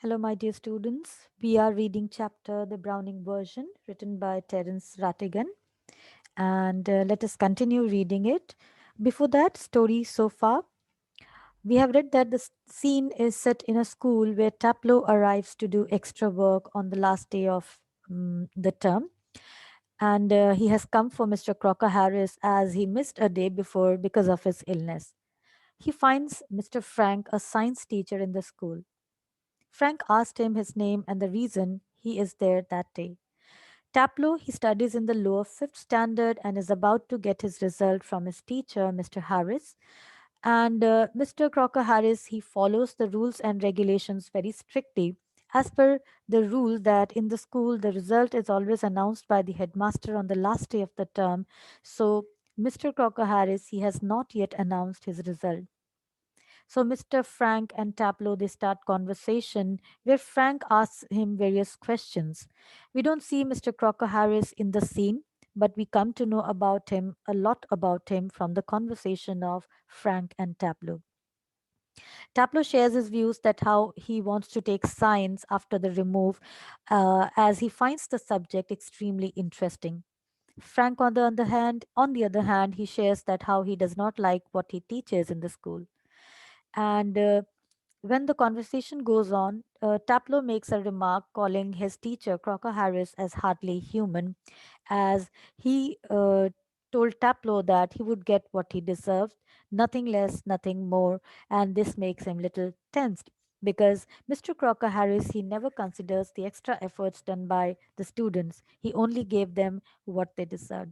Hello, my dear students. We are reading chapter The Browning Version, written by Terence Rattigan, and let us continue reading it. Before that, story so far, we have read that the scene is set in a school where Taplow arrives to do extra work on the last day of the term, and he has come for Mr. Crocker Harris as he missed a day before because of his illness. He finds Mr. Frank, a science teacher in the school. Frank asked him his name and the reason he is there that day. Taplow, he studies in the lower fifth standard and is about to get his result from his teacher, Mr. Harris. And Mr. Crocker Harris, he follows the rules and regulations very strictly. As per the rule that in the school, the result is always announced by the headmaster on the last day of the term. So, Mr. Crocker Harris, he has not yet announced his result. So Mr. Frank and Taplow they start conversation where Frank asks him various questions. We don't see Mr. Crocker Harris in the scene, but we come to know about him a lot about him from the conversation of Frank and Taplow. Taplow shares his views that how he wants to take science after the remove, as he finds the subject extremely interesting. Frank, on the other hand, he shares that how he does not like what he teaches in the school. And when the conversation goes on, Taplow makes a remark calling his teacher, Crocker Harris, as hardly human, as he told Taplow that he would get what he deserved, nothing less, nothing more, and this makes him little tensed. Because Mr. Crocker Harris, he never considers the extra efforts done by the students. He only gave them what they deserved.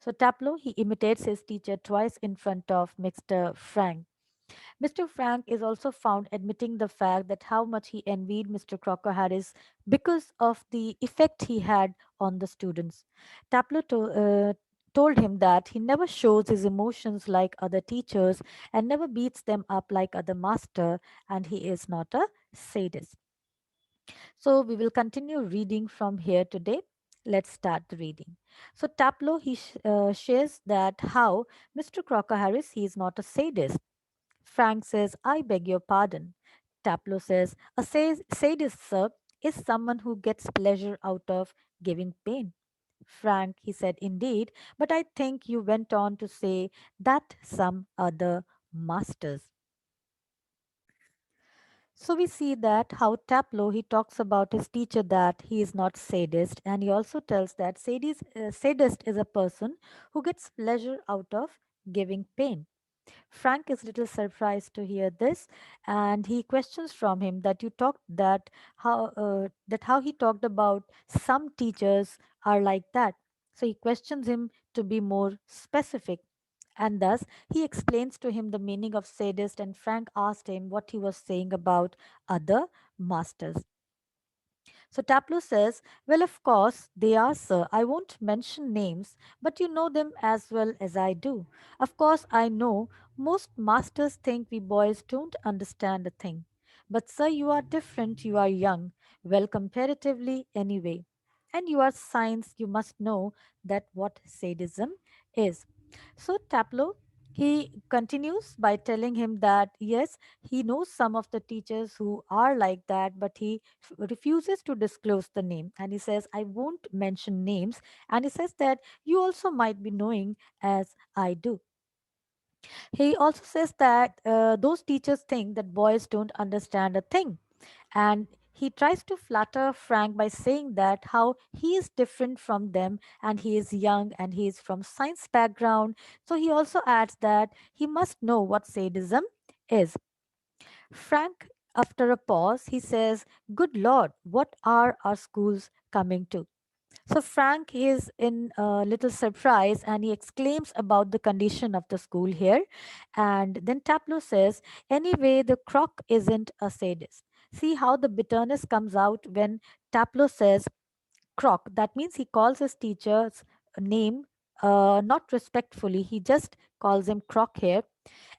So Taplow, he imitates his teacher twice in front of Mr. Frank. Mr. Frank is also found admitting the fact that how much he envied Mr. Crocker Harris because of the effect he had on the students. Taplow told him that he never shows his emotions like other teachers and never beats them up like other master, and he is not a sadist. So we will continue reading from here today. Let's start the reading. So Taplow he shares that how Mr. Crocker Harris he is not a sadist. Frank says, I beg your pardon. Taplow says, a sadist, sir, is someone who gets pleasure out of giving pain. Frank, he said, indeed, but I think you went on to say that some other masters. So we see that how Taplow he talks about his teacher that he is not sadist, and he also tells that sadist is a person who gets pleasure out of giving pain. Frank is little surprised to hear this, and he questions from him that you talked that how he talked about some teachers are like that. So he questions him to be more specific, and thus he explains to him the meaning of sadist. And Frank asked him what he was saying about other masters. So Taplow says, well, of course, they are, sir. I won't mention names, but you know them as well as I do. Of course, I know most masters think we boys don't understand a thing. But, sir, you are different. You are young. Well, comparatively, anyway. And you are science. You must know that what sadism is. So Taplow, he continues by telling him that yes, he knows some of the teachers who are like that, but he refuses to disclose the name. And he says, I won't mention names. And he says that you also might be knowing as I do. He also says that those teachers think that boys don't understand a thing. And he tries to flatter Frank by saying that how he is different from them and he is young and he is from science background. So he also adds that he must know what sadism is. Frank, after a pause, he says, good Lord, what are our schools coming to? So Frank is in a little surprise and he exclaims about the condition of the school here. And then Taplow says, anyway, the croc isn't a sadist. See how the bitterness comes out when Taplow says croc. That means he calls his teacher's name not respectfully. He just calls him croc here,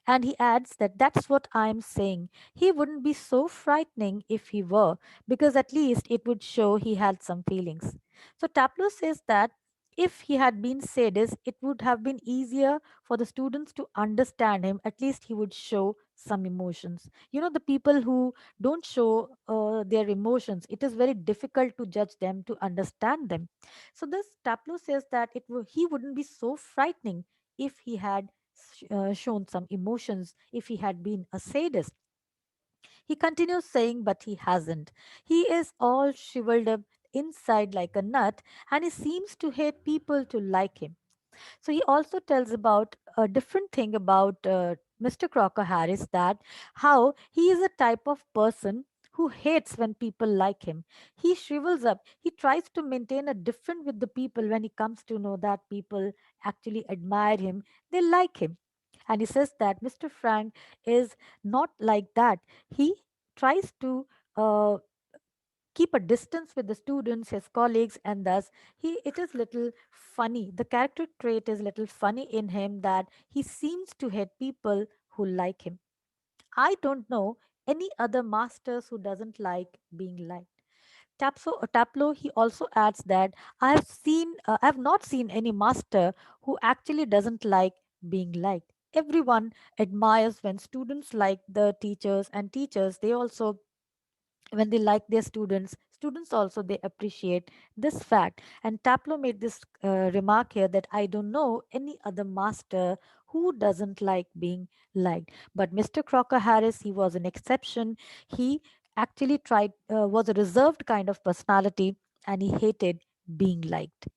and he adds that that's what I'm saying. He wouldn't be so frightening if he were, because at least it would show he had some feelings. So Taplow says that if he had been sadist, it would have been easier for the students to understand him. At least he would show some emotions. The people who don't show their emotions, it is very difficult to judge them, to understand them. So this Taplo says that he wouldn't be so frightening if he had shown some emotions, if he had been a sadist. He continues saying, but he hasn't. He is all shriveled up inside like a nut, and he seems to hate people to like him. So he also tells about a different thing about Mr. Crocker Harris, that how he is a type of person who hates when people like him. He shrivels up. He tries to maintain a different with the people when he comes to know that people actually admire him, they like him. And he says that Mr. Frank is not like that. He tries to uh, keep a distance with the students, his colleagues, and thus it is little funny. The character trait is little funny in him, that he seems to hate people who like him. I don't know any other masters who doesn't like being liked. Taplo, he also adds that I have not seen any master who actually doesn't like being liked. Everyone admires when students like the teachers, and teachers, they also, when they like their students also, they appreciate this fact. And Taplo made this remark here, that I don't know any other master who doesn't like being liked. But Mr. Crocker Harris, he was an exception. He actually was a reserved kind of personality, and he hated being liked.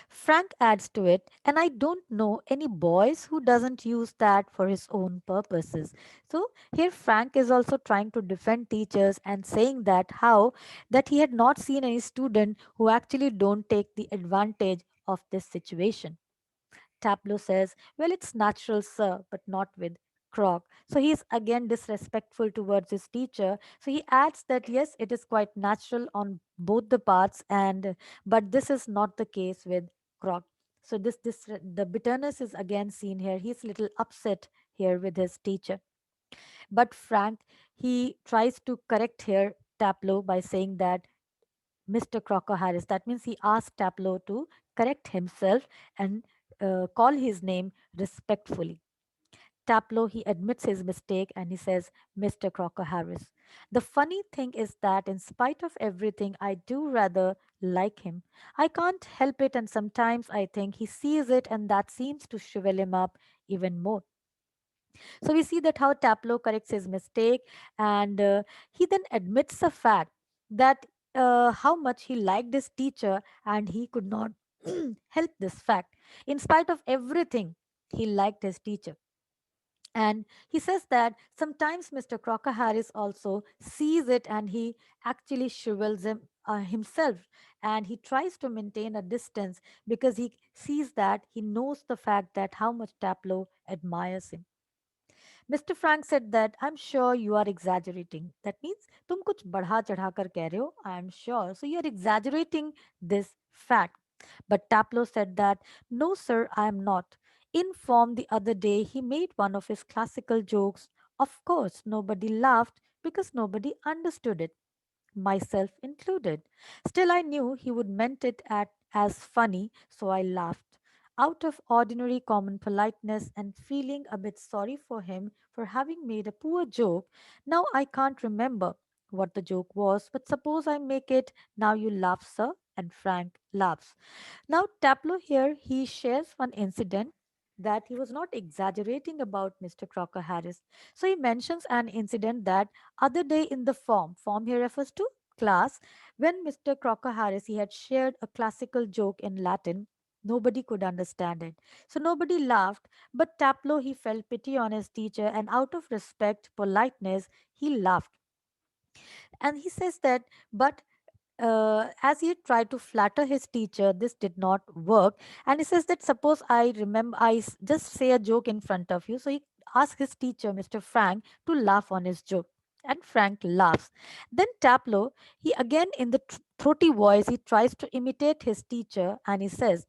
Frank adds to it, and I don't know any boys who doesn't use that for his own purposes. So here Frank is also trying to defend teachers and saying that how that he had not seen any student who actually don't take the advantage of this situation. Tableau says, well, it's natural, sir, but not with Croc. So he is again disrespectful towards his teacher. So he adds that yes, it is quite natural on both the parts, and but this is not the case with Croc. So the bitterness is again seen here. He's little upset here with his teacher. But Frank, he tries to correct here Taplow by saying that Mr. Crocker Harris. That means he asked Taplow to correct himself and call his name respectfully. Taplow, he admits his mistake and he says, Mr. Crocker Harris. The funny thing is that, in spite of everything, I do rather like him. I can't help it, and sometimes I think he sees it, and that seems to shrivel him up even more. So we see that how Taplow corrects his mistake, and he then admits the fact that how much he liked his teacher, and he could not help this fact. In spite of everything, he liked his teacher. And he says that sometimes Mr. Crocker Harris also sees it, and he actually shrivels himself, and he tries to maintain a distance because he sees that he knows the fact that how much Taplow admires him. Mr. Frank said that I'm sure you are exaggerating. That means तुम कुछ बढ़ा चढ़ा कर कह रहे हो. I'm sure. So you're exaggerating this fact. But Taplow said that no, sir, I am not. In form the other day, he made one of his classical jokes. Of course, nobody laughed because nobody understood it, myself included. Still, I knew he would meant it as funny, so I laughed. Out of ordinary common politeness and feeling a bit sorry for him for having made a poor joke. Now I can't remember what the joke was, but suppose I make it. Now you laugh, sir. And Frank laughs. Now, Taplow here, he shares one incident that he was not exaggerating about Mr. Crocker Harris. So he mentions an incident that other day in the form here refers to class, when Mr. Crocker Harris, he had shared a classical joke in Latin. Nobody could understand it. So nobody laughed, but Taplow, he felt pity on his teacher, and out of respect, politeness, he laughed. And he says that, but as he tried to flatter his teacher, this did not work. And he says that suppose I remember, just say a joke in front of you. So he asks his teacher, Mr. Frank, to laugh on his joke. And Frank laughs. Then Taplow, he again in the throaty voice, he tries to imitate his teacher, and he says,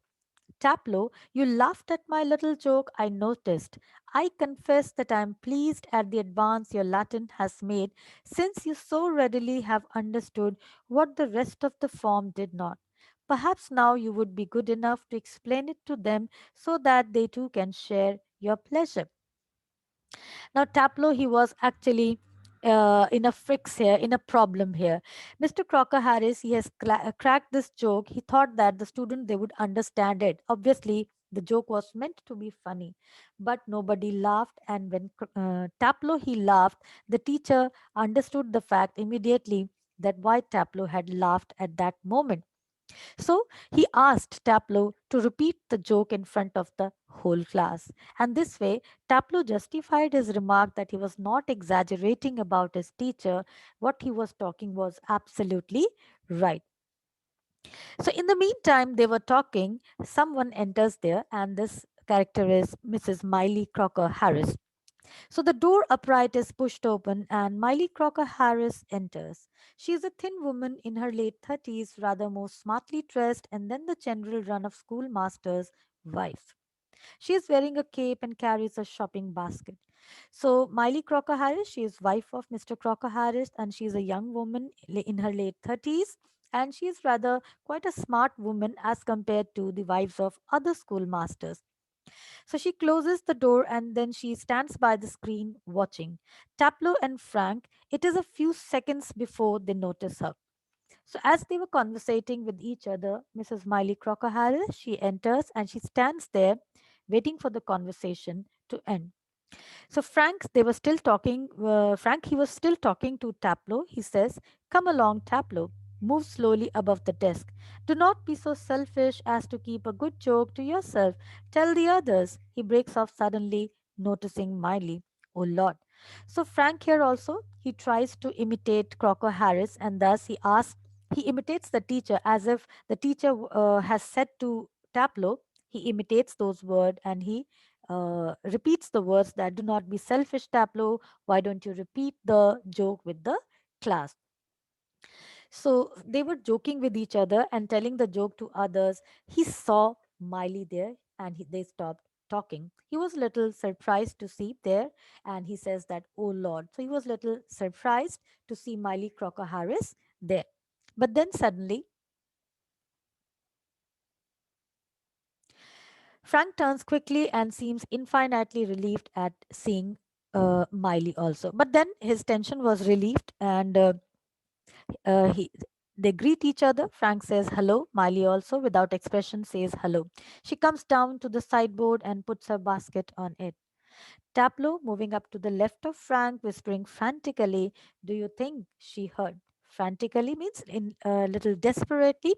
Taplow, you laughed at my little joke, I noticed. I confess that I am pleased at the advance your Latin has made, since you so readily have understood what the rest of the form did not. Perhaps now you would be good enough to explain it to them so that they too can share your pleasure. Now, Taplow, he was actually in a fix here, in a problem here. Mr. Crocker Harris, he has cracked this joke. He thought that the student they would understand it. Obviously, the joke was meant to be funny, but nobody laughed. And when Taplow he laughed, the teacher understood the fact immediately that why Taplow had laughed at that moment. So he asked Taplow to repeat the joke in front of the whole class. And this way, Taplow justified his remark that he was not exaggerating about his teacher. What he was talking was absolutely right. So, in the meantime, they were talking. Someone enters there, and this character is Mrs. Miley Crocker Harris. So the door upright is pushed open and Miley Crocker Harris enters. She is a thin woman in her late 30s, rather more smartly dressed and then the general run of schoolmaster's wife. She is wearing a cape and carries a shopping basket. So Miley Crocker Harris, she is wife of Mr. Crocker Harris and she is a young woman in her late 30s and she is rather quite a smart woman as compared to the wives of other schoolmasters. So she closes the door and then she stands by the screen watching. Taplow and Frank, it is a few seconds before they notice her. So as they were conversating with each other, Mrs. Miley Crocker Harris, she enters and she stands there waiting for the conversation to end. So they were still talking. Frank, he was still talking to Taplow. He says, "Come along, Taplow. Move slowly above the desk. Do not be so selfish as to keep a good joke to yourself. Tell the others." He breaks off suddenly, noticing Miley. Oh Lord. So Frank here also, he tries to imitate Crocker Harris and thus he imitates the teacher as if the teacher has said to Taplow, he imitates those words and he repeats the words that do not be selfish, Tableau. Why don't you repeat the joke with the class? So they were joking with each other and telling the joke to others. He saw Miley there and they stopped talking. He was little surprised to see there and he says that, oh Lord. So he was little surprised to see Miley Crocker Harris there. But then suddenly Frank turns quickly and seems infinitely relieved at seeing Miley also. But then his tension was relieved and he they greet each other. Frank says hello. Miley also, without expression, says hello. She comes down to the sideboard and puts her basket on it. Taplow, moving up to the left of Frank, whispering frantically, "Do you think she heard?" Frantically means in a little desperately.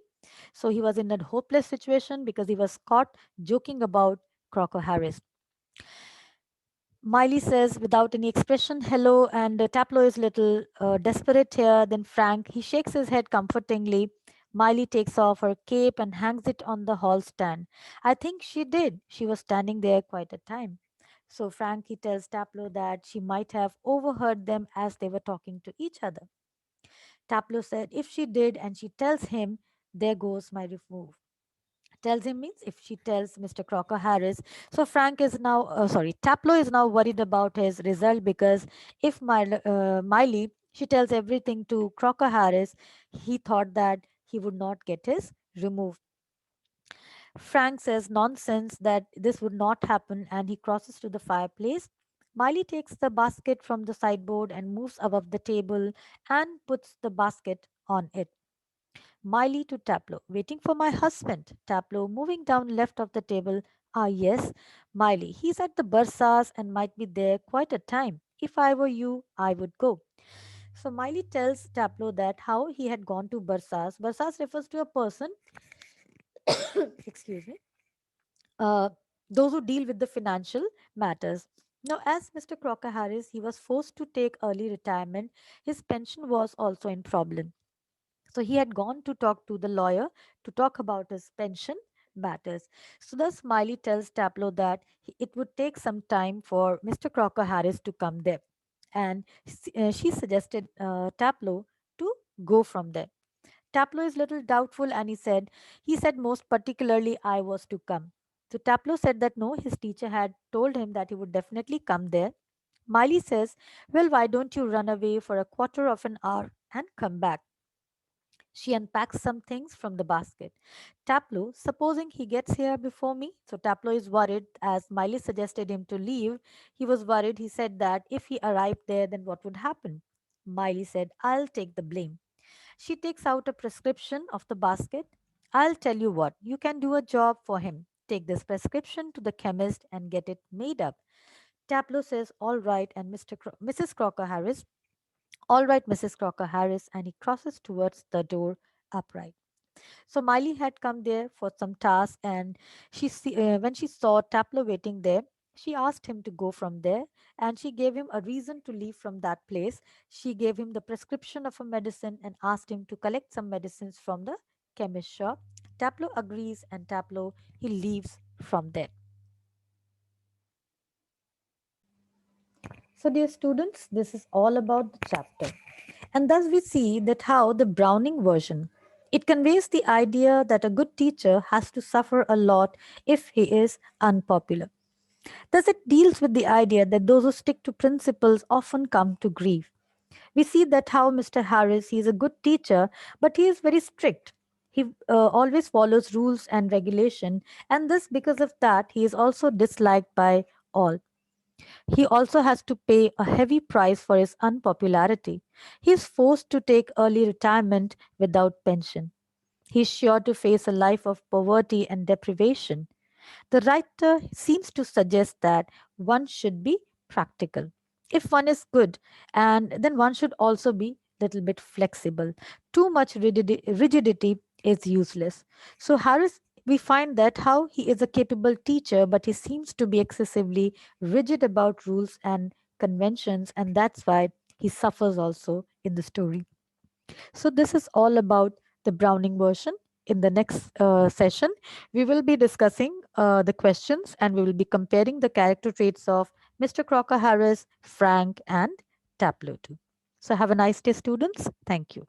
So he was in a hopeless situation because he was caught joking about Crocker Harris. Miley says, without any expression, hello, and Taplow is little desperate here. Then Frank, he shakes his head comfortingly. Miley takes off her cape and hangs it on the hall stand. I think she did. She was standing there quite a time. So Frank, he tells Taplow that she might have overheard them as they were talking to each other. Taplow said, if she did and she tells him, there goes my remove. Tells him means if she tells Mr. Crocker Harris. So Frank is now, Taplow is now worried about his result because if Miley, she tells everything to Crocker Harris, he thought that he would not get his remove. Frank says nonsense that this would not happen and he crosses to the fireplace. Miley takes the basket from the sideboard and moves above the table and puts the basket on it. Miley to Taplow. Waiting for my husband. Taplow moving down left of the table. Ah, yes. Miley. He's at the Bursas and might be there quite a time. If I were you, I would go. So Miley tells Taplow that how he had gone to Bursas. Bursas refers to a person, excuse me, uh, those who deal with the financial matters. Now, as Mr. Crocker Harris, he was forced to take early retirement. His pension was also in problem. So he had gone to talk to the lawyer to talk about his pension matters. So thus Smiley tells Taplow that it would take some time for Mr. Crocker Harris to come there. And she suggested Taplow to go from there. Taplow is little doubtful and he said most particularly I was to come. So Taplow said that no, his teacher had told him that he would definitely come there. Miley says, well, why don't you run away for a quarter of an hour and come back? She unpacks some things from the basket. Taplo, supposing he gets here before me? So Taplo is worried as Miley suggested him to leave. He was worried. He said that if he arrived there, then what would happen? Miley said, I'll take the blame. She takes out a prescription of the basket. I'll tell you what, you can do a job for him. Take this prescription to the chemist and get it made up. Taplo says, all right, and Mrs. Crocker Harris, all right, Mrs. Crocker Harris, and he crosses towards the door upright. So Miley had come there for some task, and when she saw Taplo waiting there, she asked him to go from there, and she gave him a reason to leave from that place. She gave him the prescription of a medicine and asked him to collect some medicines from the chemist shop. Taplo agrees, and Taplo he leaves from there. So, dear students, this is all about the chapter. And thus we see that how the Browning version it conveys the idea that a good teacher has to suffer a lot if he is unpopular. Thus it deals with the idea that those who stick to principles often come to grief. We see that how Mr. Harris he is a good teacher, but he is very strict. He always follows rules and regulation, and this because of that he is also disliked by all. He also has to pay a heavy price for his unpopularity. He is forced to take early retirement without pension. He is sure to face a life of poverty and deprivation. The writer seems to suggest that one should be practical. If one is good, and then one should also be little bit flexible. Too much rigidity is useless. So Harris, we find that how he is a capable teacher, but he seems to be excessively rigid about rules and conventions, and that's why he suffers also in the story. So, this is all about the Browning version. In the next session, we will be discussing the questions and we will be comparing the character traits of Mr. Crocker Harris, Frank, and Taplow. So, have a nice day, students. Thank you.